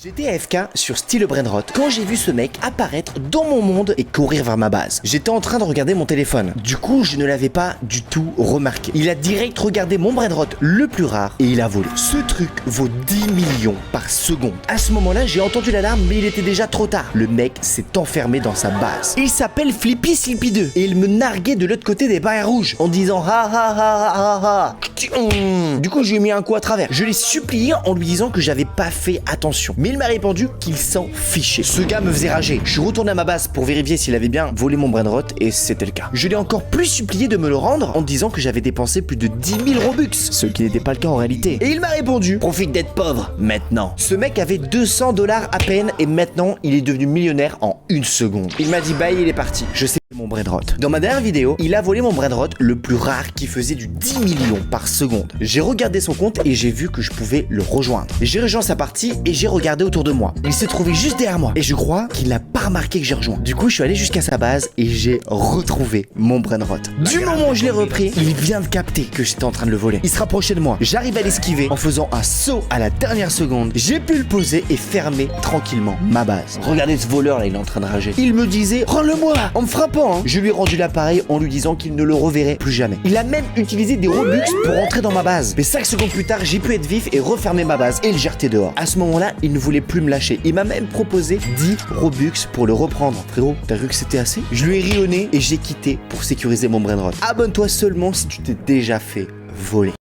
J'étais AFK sur Style Brainrot quand j'ai vu ce mec apparaître dans mon monde et courir vers ma base. J'étais en train de regarder mon téléphone. Du coup, je ne l'avais pas du tout remarqué. Il a direct regardé mon Brainrot le plus rare et il a volé. Ce truc vaut 10 millions par seconde. À ce moment-là, j'ai entendu l'alarme mais il était déjà trop tard. Le mec s'est enfermé dans sa base. Il s'appelle Flippy Slippy 2 et il me narguait de l'autre côté des barrières rouges en disant ha ha ha ha ha. Du coup, je lui ai mis un coup à travers. Je l'ai supplié en lui disant que j'avais pas fait attention. Mais il m'a répondu qu'il s'en fichait. Ce gars me faisait rager. Je suis retourné à ma base pour vérifier s'il avait bien volé mon Brainrot et c'était le cas. Je l'ai encore plus supplié de me le rendre en disant que j'avais dépensé plus de 10 000 Robux, ce qui n'était pas le cas en réalité. Et il m'a répondu: profite d'être pauvre maintenant. Ce mec avait 200 $ à peine et maintenant il est devenu millionnaire en une seconde. Il m'a dit bye, il est parti. Je sais mon Brainrot. Dans ma dernière vidéo, il a volé mon Brainrot le plus rare qui faisait du 10 millions par seconde. J'ai regardé son compte et j'ai vu que je pouvais le rejoindre. J'ai rejoint sa partie et j'ai regardé autour de moi. Il s'est trouvé juste derrière moi et je crois qu'il n'a pas remarqué que j'ai rejoint. Du coup, je suis allé jusqu'à sa base et j'ai retrouvé mon Brainrot. Du moment où je l'ai repris, il vient de capter que j'étais en train de le voler. Il se rapprochait de moi. J'arrive à l'esquiver en faisant un saut à la dernière seconde. J'ai pu le poser et fermer tranquillement ma base. Regardez ce voleur là, il est en train de rager. Il me disait rends-le-moi en me frappant. Je lui ai rendu l'appareil en lui disant qu'il ne le reverrait plus jamais. Il a même utilisé des Robux pour rentrer dans ma base. Mais 5 secondes plus tard, j'ai pu être vif et refermer ma base et le jeter dehors. À ce moment-là, il ne voulait plus me lâcher. Il m'a même proposé 10 Robux pour le reprendre. Frérot, t'as cru que c'était assez? Je lui ai ri au nez et j'ai quitté pour sécuriser mon Brainrot. Abonne-toi seulement si tu t'es déjà fait voler.